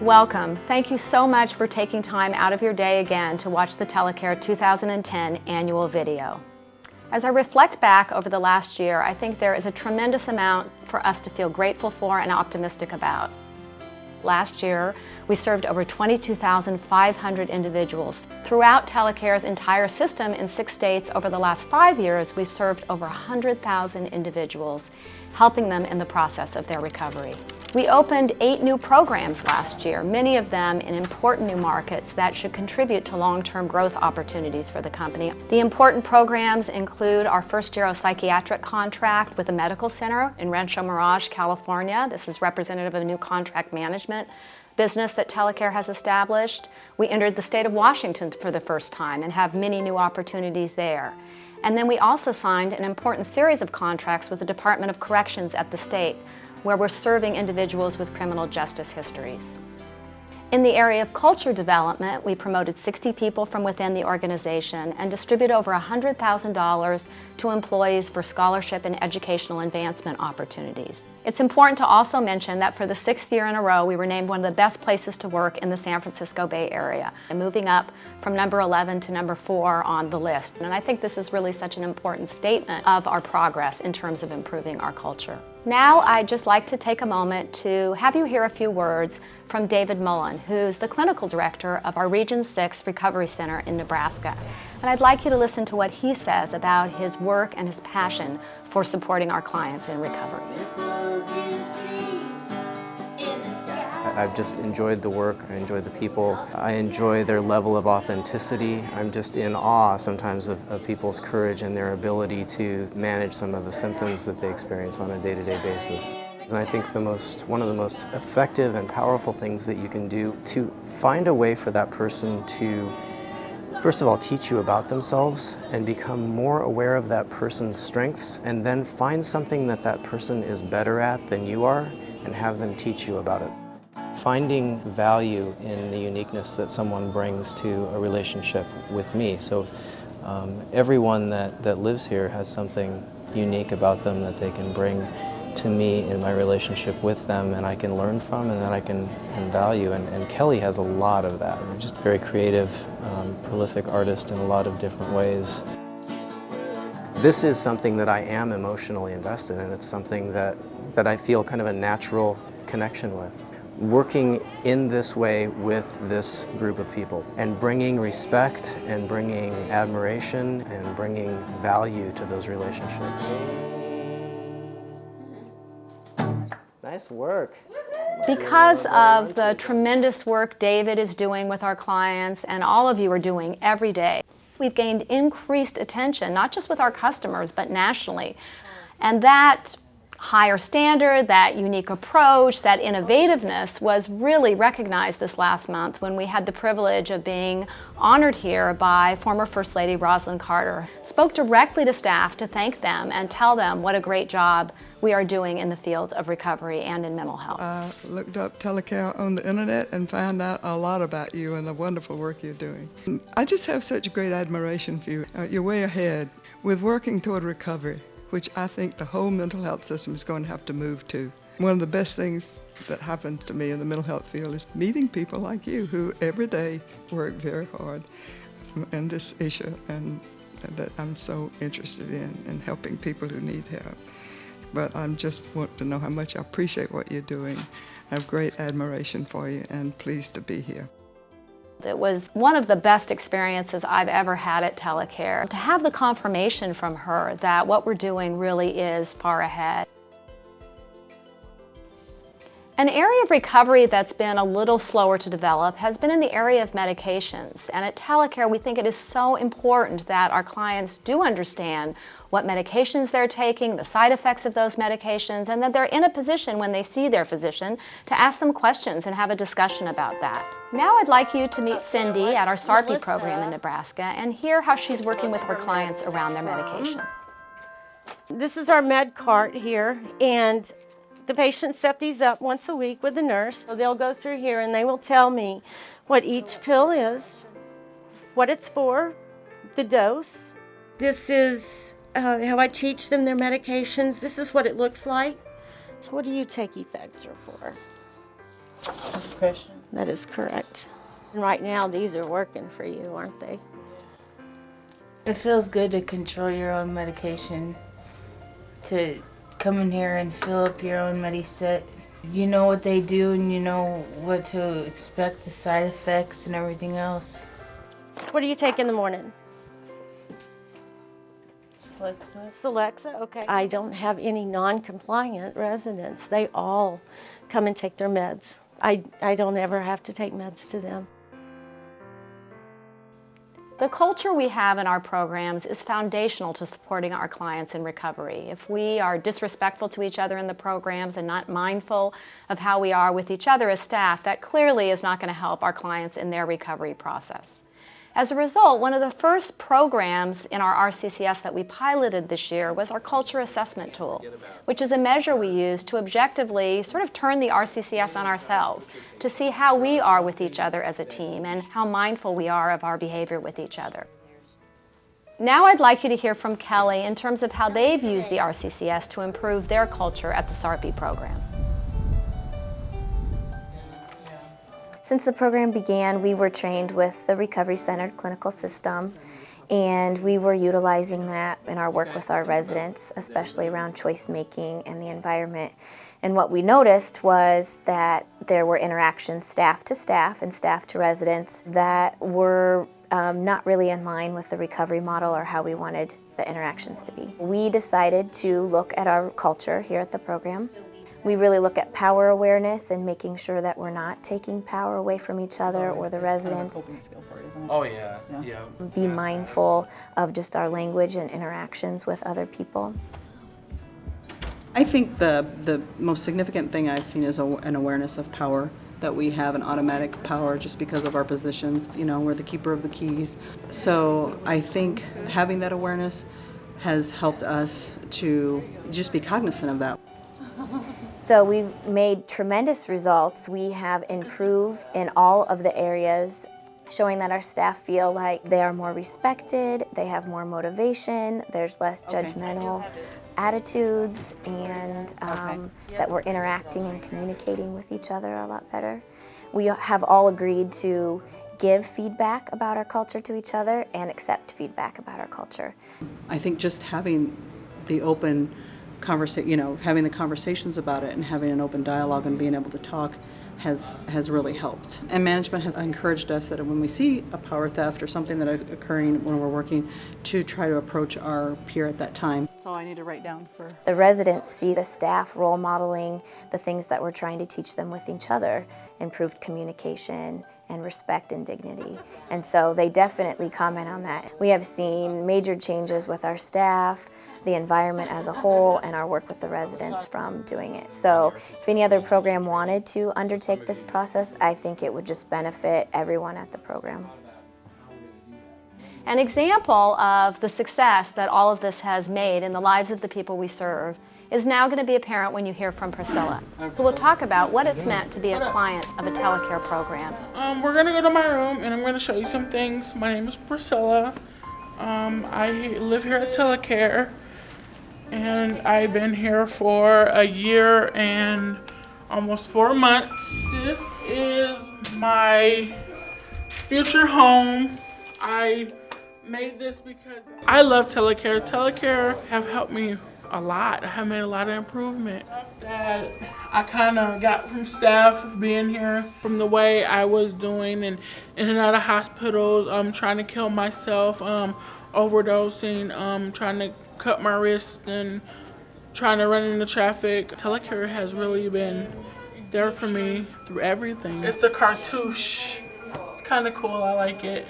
Welcome. Thank you so much for taking time out of your day again to watch the Telecare 2010 annual video. As I reflect back over the last year, I think there is a tremendous amount for us to feel grateful for and optimistic about. Last year, we served over 22,500 individuals. Throughout Telecare's entire system in 6 states over the last 5 years, we've served over 100,000 individuals, helping them in the process of their recovery. We opened 8 new programs last year, many of them in important new markets that should contribute to long-term growth opportunities for the company. The important programs include our first neuropsychiatric contract with a medical center in Rancho Mirage, California. This is representative of a new contract management business that Telecare has established. We entered the state of Washington for the first time and have many new opportunities there. And then we also signed an important series of contracts with the Department of Corrections at the state, where we're serving individuals with criminal justice histories. In the area of culture development, we promoted 60 people from within the organization and distributed over $100,000 to employees for scholarship and educational advancement opportunities. It's important to also mention that for the 6th year in a row, we were named one of the best places to work in the San Francisco Bay Area, and moving up from number 11 to number 4 on the list. And I think this is really such an important statement of our progress in terms of improving our culture. Now, I'd just like to take a moment to have you hear a few words from David Mullen, who's the clinical director of our Region 6 Recovery Center in Nebraska. And I'd like you to listen to what he says about his work and his passion for supporting our clients in recovery. I've just enjoyed the work, I enjoy the people, I enjoy their level of authenticity. I'm just in awe sometimes of people's courage and their ability to manage some of the symptoms that they experience on a day-to-day basis. And I think one of the most effective and powerful things that you can do to find a way for that person to, first of all, teach you about themselves and become more aware of that person's strengths, and then find something that that person is better at than you are and have them teach you about it. Finding value in the uniqueness that someone brings to a relationship with me. So everyone that lives here has something unique about them that they can bring to me in my relationship with them, and I can learn from, and that I can value. And Kelly has a lot of that. We're just very creative, prolific artist in a lot of different ways. This is something that I am emotionally invested in. It's something that I feel kind of a natural connection with. Working in this way with this group of people and bringing respect and bringing admiration and bringing value to those relationships. Nice work. Because of the tremendous work David is doing with our clients and all of you are doing every day, we've gained increased attention, not just with our customers, but nationally. And that higher standard, that unique approach, that innovativeness was really recognized this last month when we had the privilege of being honored here by former First Lady Rosalynn Carter. Spoke directly to staff to thank them and tell them what a great job we are doing in the field of recovery and in mental health. I looked up Telecare on the internet and found out a lot about you and the wonderful work you're doing. I just have such great admiration for you. You're way ahead with working toward recovery, which I think the whole mental health system is going to have to move to. One of the best things that happened to me in the mental health field is meeting people like you who every day work very hard in this issue, and that I'm so interested in helping people who need help. But I just want to know how much I appreciate what you're doing. I have great admiration for you and pleased to be here. It was one of the best experiences I've ever had at Telecare. To have the confirmation from her that what we're doing really is far ahead. An area of recovery that's been a little slower to develop has been in the area of medications. And at Telecare, we think it is so important that our clients do understand what medications they're taking, the side effects of those medications, and that they're in a position when they see their physician to ask them questions and have a discussion about that. Now I'd like you to meet Cindy at our SARPI program in Nebraska and hear how she's working with her clients around their medication. This is our med cart here, and the patients set these up once a week with a nurse. So they'll go through here and they will tell me what each pill is, what it's for, the dose. This is how I teach them their medications. This is what it looks like. So what do you take Effexor for? Depression. that is correct. And right now, these are working for you, aren't they? It feels good to control your own medication, to come in here and fill up your own Mediset. You know what they do and you know what to expect, the side effects and everything else. What do you take in the morning? Celexa. Celexa, okay. I don't have any non-compliant residents. They all come and take their meds. I don't ever have to take meds to them. The culture we have in our programs is foundational to supporting our clients in recovery. If we are disrespectful to each other in the programs and not mindful of how we are with each other as staff, that clearly is not going to help our clients in their recovery process. As a result, one of the first programs in our RCCS that we piloted this year was our culture assessment tool, which is a measure we use to objectively sort of turn the RCCS on ourselves to see how we are with each other as a team and how mindful we are of our behavior with each other. Now I'd like you to hear from Kelly in terms of how they've used the RCCS to improve their culture at the SARPI program. Since the program began, we were trained with the recovery-centered clinical system, and we were utilizing that in our work with our residents, especially around choice making and the environment. And what we noticed was that there were interactions staff to staff and staff to residents that were not really in line with the recovery model or how we wanted the interactions to be. We decided to look at our culture here at the program. We really look at power awareness and making sure that we're not taking power away from each other or the residents. Oh yeah, yeah. Be mindful of just our language and interactions with other people. I think the most significant thing I've seen is an awareness of power, that we have an automatic power just because of our positions. You know, we're the keeper of the keys. So I think having that awareness has helped us to just be cognizant of that. So we've made tremendous results. We have improved in all of the areas, showing that our staff feel like they are more respected, they have more motivation, there's less judgmental attitudes, and that we're interacting and communicating with each other a lot better. We have all agreed to give feedback about our culture to each other and accept feedback about our culture. I think just having the open having the conversations about it and having an open dialogue and being able to talk has really helped. And management has encouraged us that when we see a power theft or something that is occurring when we're working, to try to approach our peer at that time. That's all I need to write down for. The residents see the staff role modeling the things that we're trying to teach them with each other, improved communication and respect and dignity. And so they definitely comment on that. We have seen major changes with our staff, the environment as a whole, and our work with the residents from doing it. So if any other program wanted to undertake this process, I think it would just benefit everyone at the program. An example of the success that all of this has made in the lives of the people we serve is now going to be apparent when you hear from Priscilla, who will talk about what it's meant to be a client of a Telecare program. We're gonna go to my room and I'm gonna show you some things. My name is Priscilla. I live here at Telecare, and I've been here for a year and almost 4 months. This is my future home. I made this because I love Telecare. Telecare have helped me a lot. I have made a lot of improvement that I kind of got from staff being here, from the way I was doing and in and out of hospitals, trying to kill myself, overdosing, trying to cut my wrist and trying to run into traffic. Telecare has really been there for me through everything. It's a cartouche. It's kind of cool. I like it.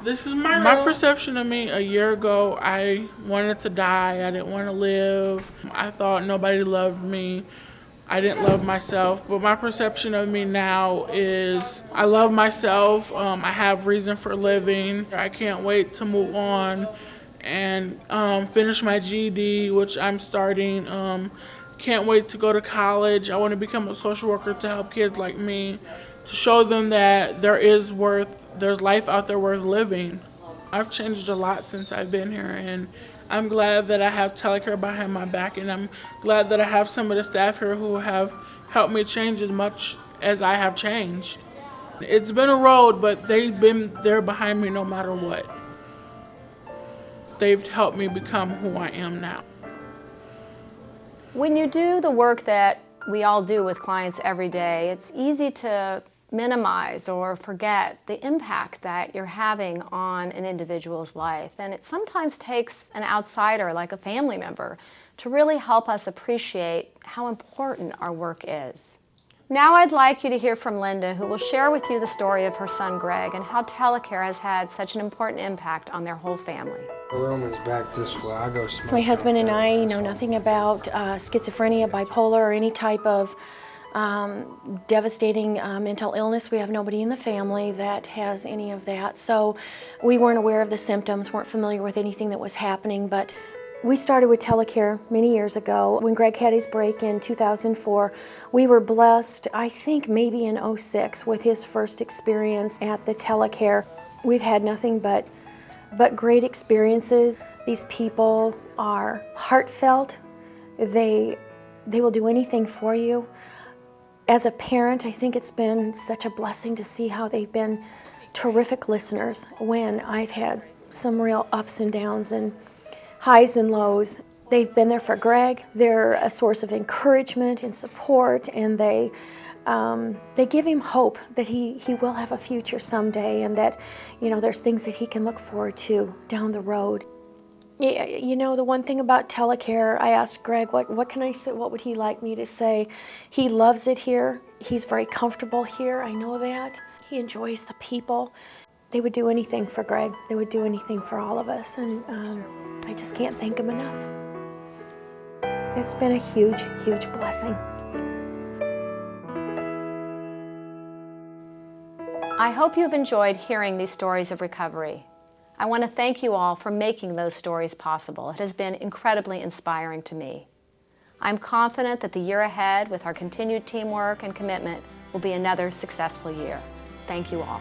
This is my perception of me. A year ago, I wanted to die. I didn't want to live. I thought nobody loved me. I didn't love myself. But my perception of me now is I love myself. I have reason for living. I can't wait to move on and finish my GED, which I'm starting. Can't wait to go to college. I want to become a social worker to help kids like me, to show them that there's life out there worth living. I've changed a lot since I've been here, and I'm glad that I have Telecare behind my back, and I'm glad that I have some of the staff here who have helped me change as much as I have changed. It's been a road, but they've been there behind me no matter what. They've helped me become who I am now. When you do the work that we all do with clients every day, it's easy to minimize or forget the impact that you're having on an individual's life. And it sometimes takes an outsider, like a family member, to really help us appreciate how important our work is. Now I'd like you to hear from Linda, who will share with you the story of her son Greg and how Telecare has had such an important impact on their whole family. The room is back this way. I go smoke. My husband and I know That's nothing about schizophrenia, bipolar, or any type of devastating mental illness. We have nobody in the family that has any of that. So we weren't aware of the symptoms, weren't familiar with anything that was happening. But we started with Telecare many years ago. When Greg had his break in 2004, we were blessed, I think maybe in '06, with his first experience at the Telecare. We've had nothing but great experiences. These people are heartfelt. They will do anything for you. As a parent, I think it's been such a blessing to see how they've been terrific listeners when I've had some real ups and downs and highs and lows. They've been there for Greg. They're a source of encouragement and support, and they give him hope that he will have a future someday, and that, you know, there's things that he can look forward to down the road. You know, the one thing about Telecare, I asked Greg, what can I say? What would he like me to say? He loves it here. He's very comfortable here. I know that. He enjoys the people. They would do anything for Greg. They would do anything for all of us, and I just can't thank him enough. It's been a huge, huge blessing. I hope you've enjoyed hearing these stories of recovery. I want to thank you all for making those stories possible. It has been incredibly inspiring to me. I'm confident that the year ahead, with our continued teamwork and commitment, will be another successful year. Thank you all.